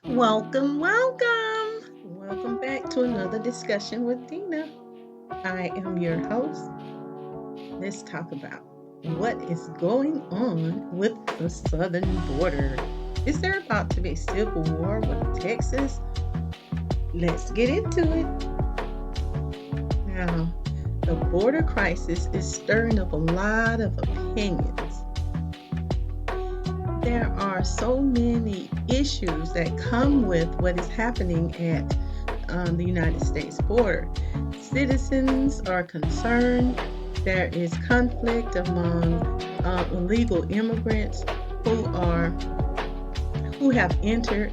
Welcome, welcome. Welcome back to another discussion with Dena. I am your host. Let's talk about what is going on with the southern border. Is there about to be a civil war with Texas? Let's get into it. Now, the border crisis is stirring up a lot of opinions. There are so many issues that come with what is happening at the United States border. Citizens are concerned. There is conflict among illegal immigrants who are who have entered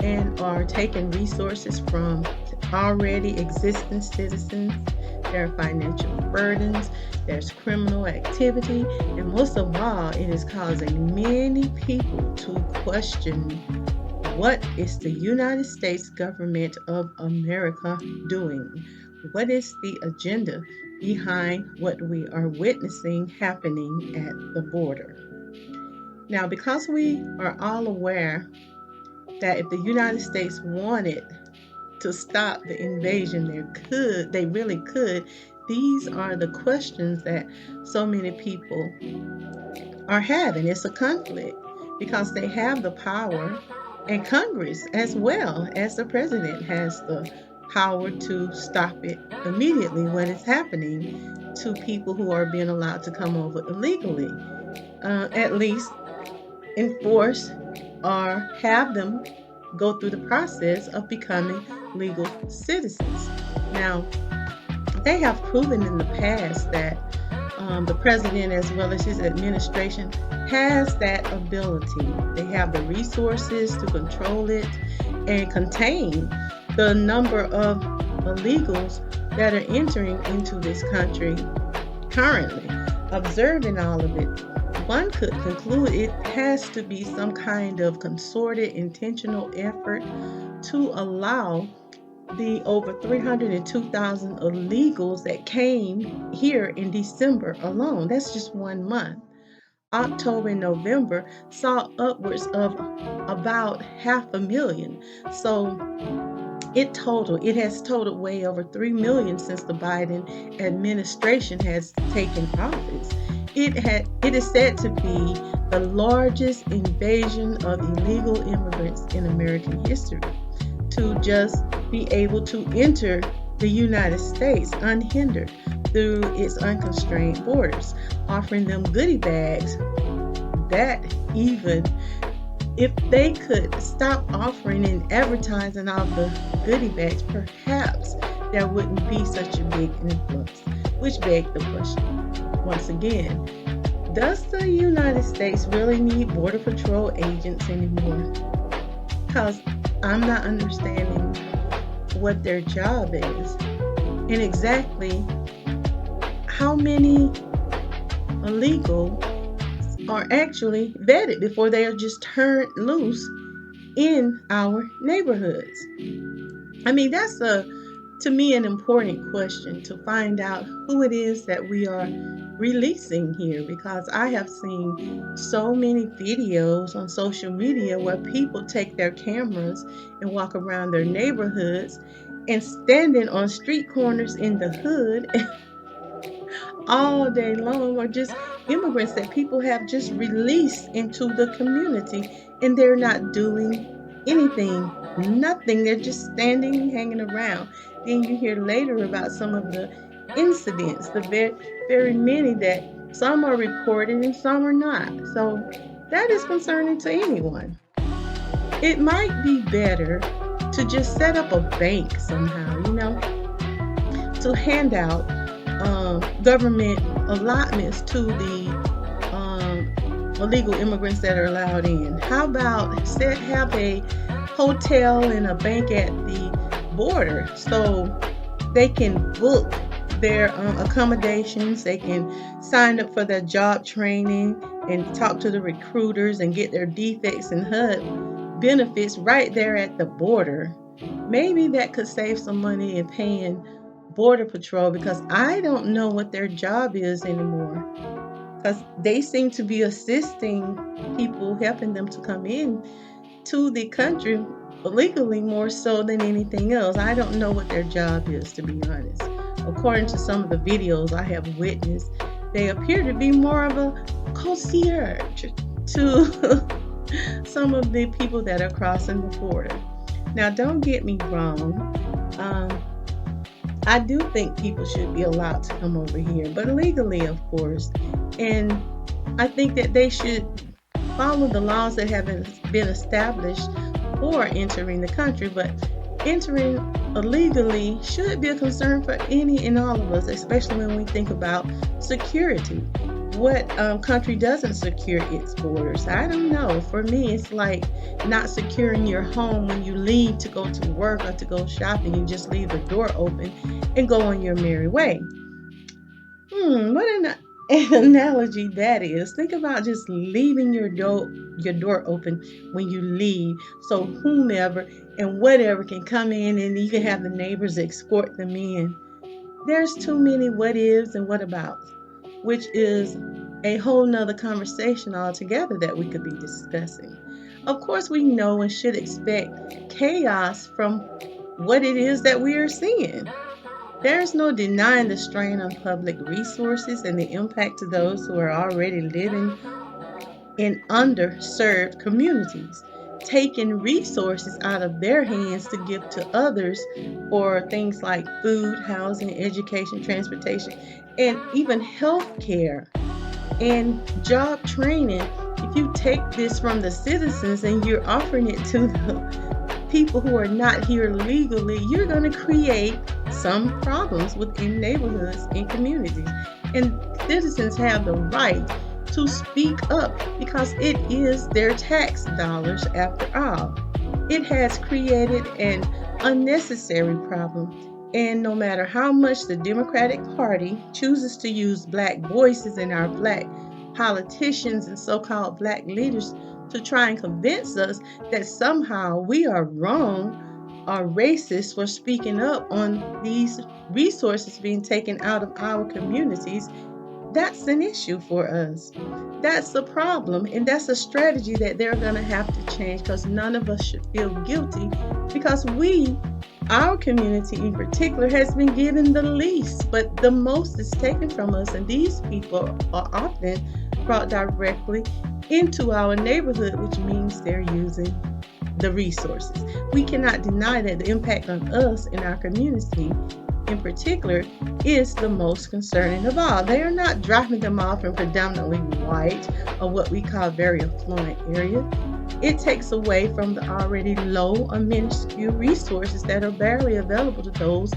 and are taking resources from already existing citizens. There are financial burdens, there's criminal activity, and most of all, it is causing many people to question what is the United States government of America doing? What is the agenda behind what we are witnessing happening at the border? Now, because we are all aware that if the United States wanted to stop the invasion, they really could. These are the questions that so many people are having. It's a conflict because they have the power, and Congress, as well as the president, has the power to stop it immediately when it's happening to people who are being allowed to come over illegally. At least enforce or have them go through the process of becoming legal citizens. Now, they have proven in the past that the president, as well as his administration, has that ability. They have the resources to control it and contain the number of illegals that are entering into this country currently. Observing all of it, one could conclude it has to be some kind of concerted, intentional effort to allow the over 302,000 illegals that came here in December alone. That's just 1 month. October and November saw upwards of about 500,000. So it has totaled way over 3 million since the Biden administration has taken office. It is said to be the largest invasion of illegal immigrants in American history, to just be able to enter the United States unhindered through its unconstrained borders, offering them goodie bags that, even if they could stop offering and advertising all the goodie bags, perhaps there wouldn't be such a big influx. Which begs the question, once again, does the United States really need Border Patrol agents anymore? Because I'm not understanding what their job is and exactly how many illegal are actually vetted before they are just turned loose in our neighborhoods. I mean, that's to me an important question to find out who it is that we are releasing here, because I have seen so many videos on social media where people take their cameras and walk around their neighborhoods and standing on street corners in the hood all day long, or just immigrants that people have just released into the community, and they're not doing anything, nothing. They're just standing, hanging around. Then you hear later about some of the incidents, the very, very many that some are reported and some are not. So that is concerning to anyone. It might be better to just set up a bank somehow, to hand out government allotments to the illegal immigrants that are allowed in. How about have a hotel and a bank at the border so they can book their accommodations, they can sign up for their job training and talk to the recruiters and get their defects and HUD benefits right there at the border. Maybe that could save some money in paying Border Patrol, because I don't know what their job is anymore. Because they seem to be assisting people, helping them to come in to the country illegally more so than anything else. I don't know what their job is, to be honest. According to some of the videos I have witnessed, they appear to be more of a concierge to some of the people that are crossing the border. Now, don't get me wrong. I do think people should be allowed to come over here, but legally, of course. And I think that they should follow the laws that have been established for entering the country. But entering illegally should be a concern for any and all of us, especially when we think about security. What country doesn't secure its borders? I don't know. For me, it's like not securing your home when you leave to go to work or to go shopping. You just leave the door open and go on your merry way. What an analogy that is. Think about just leaving your door open when you leave, so whomever and whatever can come in, and you can have the neighbors escort them in. There's too many what ifs and what abouts, which is a whole nother conversation altogether that we could be discussing. Of course, we know and should expect chaos from what it is that we are seeing. There's no denying the strain on public resources and the impact to those who are already living in underserved communities, taking resources out of their hands to give to others for things like food, housing, education, transportation, and even health care and job training. If you take this from the citizens and you're offering it to the people who are not here legally, you're going to create some problems within neighborhoods and communities. And citizens have the right to speak up because it is their tax dollars after all. It has created an unnecessary problem. And no matter how much the Democratic Party chooses to use black voices and our black politicians and so called black leaders to try and convince us that somehow we are wrong or racist for speaking up on these resources being taken out of our communities, that's an issue for us. That's the problem, and that's a strategy that they're going to have to change because none of us should feel guilty because our community in particular, has been given the least, but the most is taken from us, and these people are often brought directly into our neighborhood, which means they're using the resources. We cannot deny that the impact on us in our community in particular is the most concerning of all. They are not dropping them off in predominantly white or what we call very affluent area. It takes away from the already low or minuscule resources that are barely available to those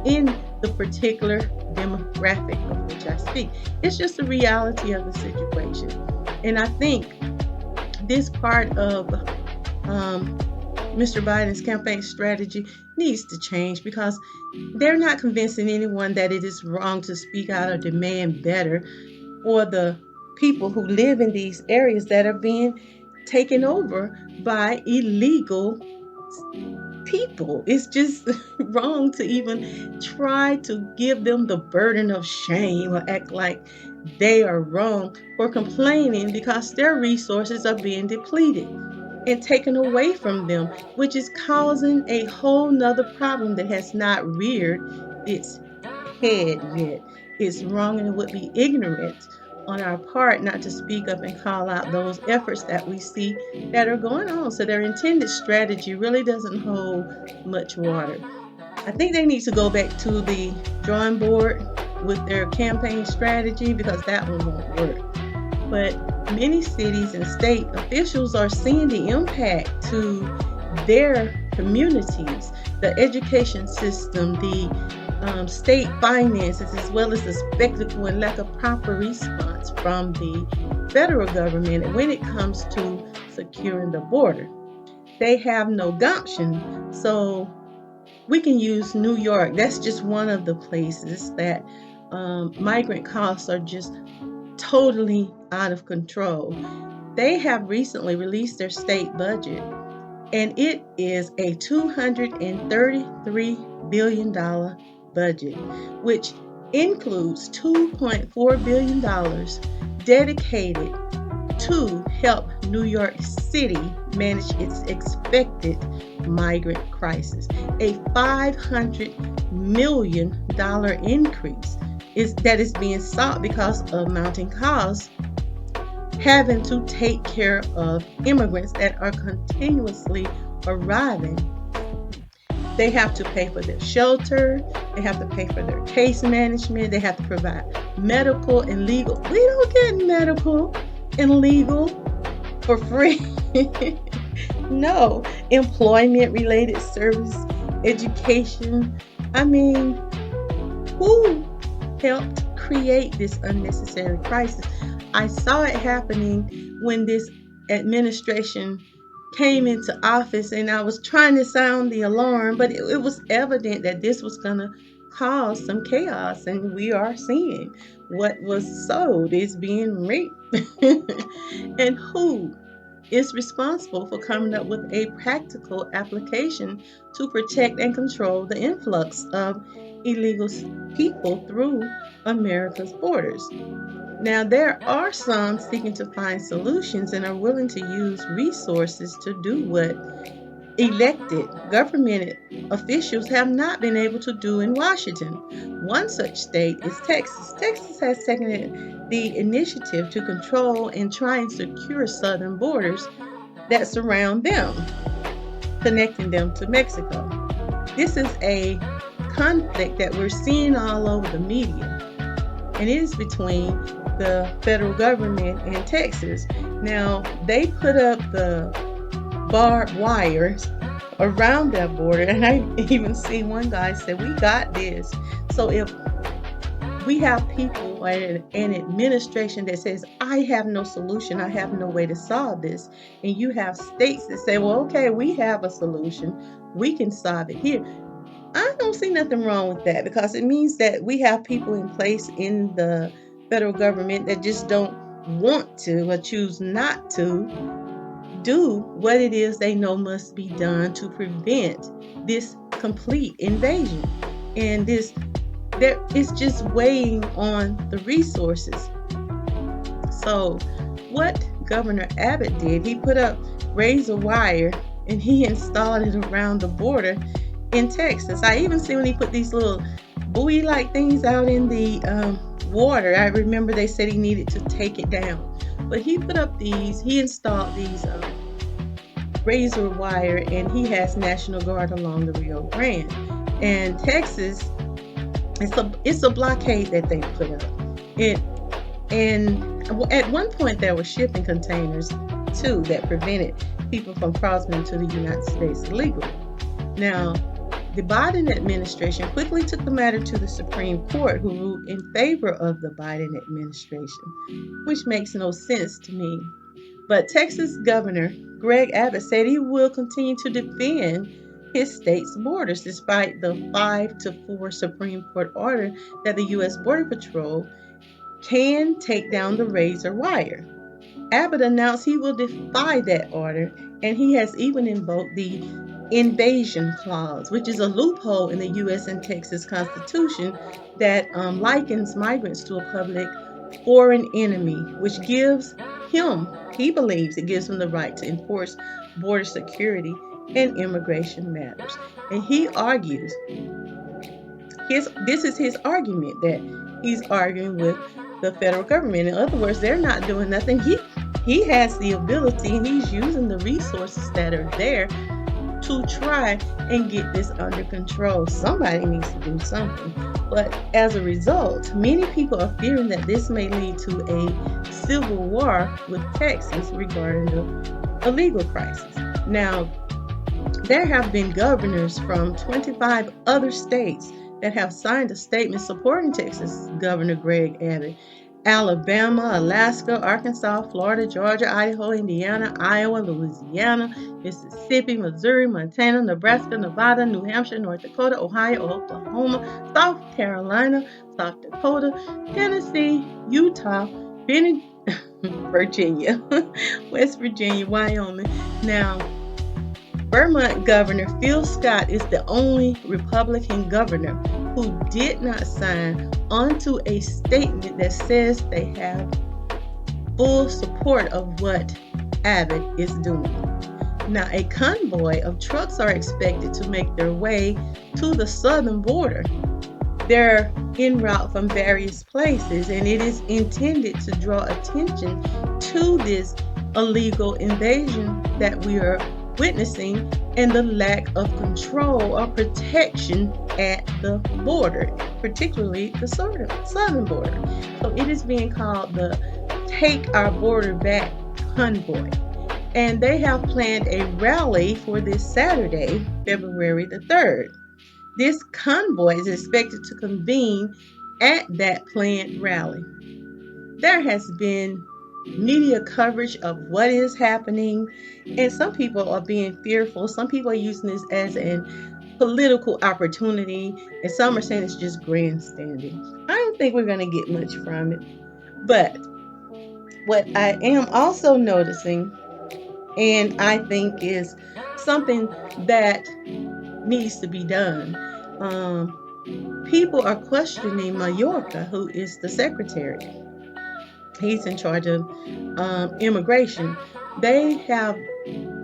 in the particular demographic of which I speak. It's just the reality of the situation. And I think this part of Mr. Biden's campaign strategy needs to change because they're not convincing anyone that it is wrong to speak out or demand better for the people who live in these areas that are being taken over by illegal people. It's just wrong to even try to give them the burden of shame or act like they are wrong for complaining because their resources are being depleted and taken away from them, which is causing a whole nother problem that has not reared its head yet. It's wrong and it would be ignorant on our part not to speak up and call out those efforts that we see that are going on. So their intended strategy really doesn't hold much water. I think they need to go back to the drawing board with their campaign strategy because that one won't work. But many cities and state officials are seeing the impact to their communities, the education system, the state finances, as well as the spectacle and lack of proper response from the federal government when it comes to securing the border. They have no gumption. So we can use New York. That's just one of the places that migrant costs are just totally out of control. They have recently released their state budget, and it is a $233 billion budget, which includes $2.4 billion dedicated to help New York City manage its expected migrant crisis. A $500 million increase that is being sought because of mounting costs, having to take care of immigrants that are continuously arriving. They have to pay for their shelter, they have to pay for their case management, they have to provide medical and legal. We don't get medical and legal for free. No, employment related service, education. I mean, who helped create this unnecessary crisis? I saw it happening when this administration came into office, and I was trying to sound the alarm, but it was evident that this was going to cause some chaos, and we are seeing what was sowed is being reaped. And who is responsible for coming up with a practical application to protect and control the influx of illegal people through America's borders? Now, there are some seeking to find solutions and are willing to use resources to do what elected government officials have not been able to do in Washington. One such state is Texas. Texas has taken the initiative to control and try and secure southern borders that surround them, connecting them to Mexico. This is a conflict that we're seeing all over the media, and it is between the federal government and Texas. Now, they put up the barbed wires around that border, and I even see one guy say, "We got this." So if we have people and an administration that says, "I have no solution, I have no way to solve this," and you have states that say, "Well, okay, we have a solution, we can solve it here," I don't see nothing wrong with that, because it means that we have people in place in the federal government that just don't want to or choose not to do what it is they know must be done to prevent this complete invasion. And it's just weighing on the resources. So what Governor Abbott did, he put up razor wire and he installed it around the border in Texas. I even see when he put these little buoy-like things out in the water. I remember they said he needed to take it down. But he installed these razor wire, and he has National Guard along the Rio Grande. And Texas, it's a blockade that they put up. And at one point there were shipping containers too that prevented people from crossing into the United States illegally. Now, the Biden administration quickly took the matter to the Supreme Court, who ruled in favor of the Biden administration, which makes no sense to me. But Texas Governor Greg Abbott said he will continue to defend his state's borders despite the 5-4 Supreme Court order that the U.S. Border Patrol can take down the razor wire. Abbott announced he will defy that order, and he has even invoked the invasion clause, which is a loophole in the U.S. and Texas Constitution that likens migrants to a public foreign enemy, which he believes it gives him the right to enforce border security and immigration matters. And he argues, this is his argument, that he's arguing with the federal government. In other words, they're not doing nothing. He has the ability, and he's using the resources that are there to try and get this under control. Somebody needs to do something. But as a result, many people are fearing that this may lead to a civil war with Texas regarding the illegal crisis. Now, there have been governors from 25 other states that have signed a statement supporting Texas Governor Greg Abbott. Alabama, Alaska, Arkansas, Florida, Georgia, Idaho, Indiana, Iowa, Louisiana, Mississippi, Missouri, Montana, Nebraska, Nevada, New Hampshire, North Dakota, Ohio, Oklahoma, South Carolina, South Dakota, Tennessee, Utah, Virginia, West Virginia, Wyoming. Now, Vermont Governor Phil Scott is the only Republican governor who did not sign onto a statement that says they have full support of what Abbott is doing. Now, a convoy of trucks are expected to make their way to the southern border. They're en route from various places, and it is intended to draw attention to this illegal invasion that we are witnessing and the lack of control or protection at the border, particularly the southern border. So it is being called the Take Our Border Back Convoy. And they have planned a rally for this Saturday, February the 3rd. This convoy is expected to convene at that planned rally. There has been media coverage of what is happening, and some people are being fearful. Some people are using this as a political opportunity, and some are saying it's just grandstanding. I don't think we're going to get much from it. But what I am also noticing, and I think is something that needs to be done, people are questioning Mayorkas, who is the secretary. He's in charge of immigration. They have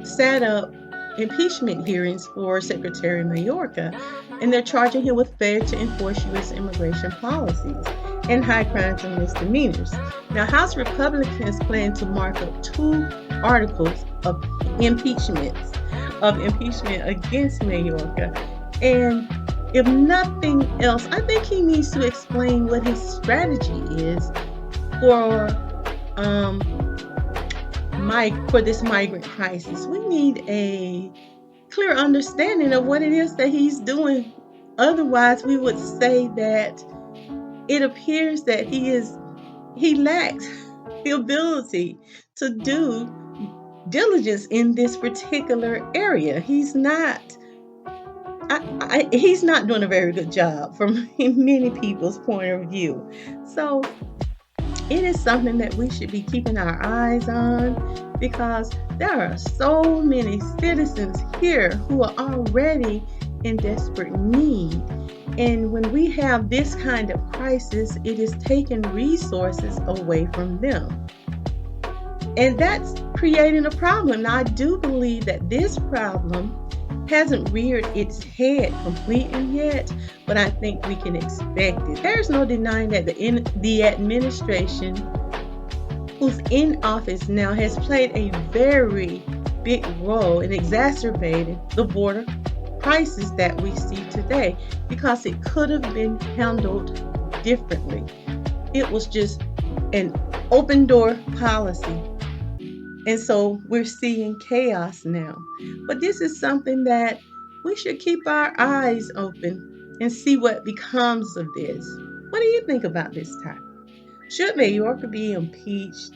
set up impeachment hearings for Secretary Mayorkas, and they're charging him with failure to enforce U.S. immigration policies and high crimes and misdemeanors. Now, House Republicans plan to mark up 2 articles of impeachment against Mayorkas, and if nothing else, I think he needs to explain what his strategy is for this migrant crisis. We need a clear understanding of what it is that he's doing. Otherwise, we would say that it appears that he lacks the ability to do diligence in this particular area. He's not doing a very good job from many people's point of view. So it is something that we should be keeping our eyes on, because there are so many citizens here who are already in desperate need. And when we have this kind of crisis, it is taking resources away from them. And that's creating a problem. Now, I do believe that this problem hasn't reared its head completely yet, but I think we can expect it. There's no denying that the administration who's in office now has played a very big role in exacerbating the border crisis that we see today, because it could have been handled differently. It was just an open door policy. And so we're seeing chaos now. But this is something that we should keep our eyes open and see what becomes of this. What do you think about this topic? Should Mayorkas be impeached?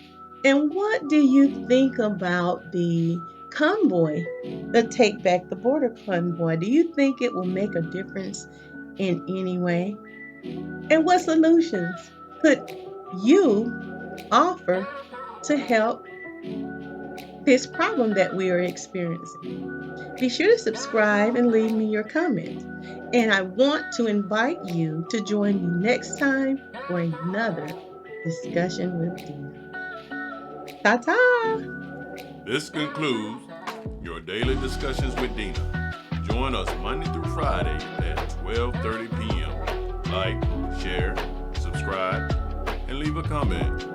And what do you think about the convoy, the Take Back the Border convoy? Do you think it will make a difference in any way? And what solutions could you offer to help this problem that we are experiencing? Be sure to subscribe and leave me your comment. And I want to invite you to join me next time for another discussion with Dena. Ta-ta! This concludes your daily discussions with Dena. Join us Monday through Friday at 12:30 p.m. Like, share, subscribe, and leave a comment.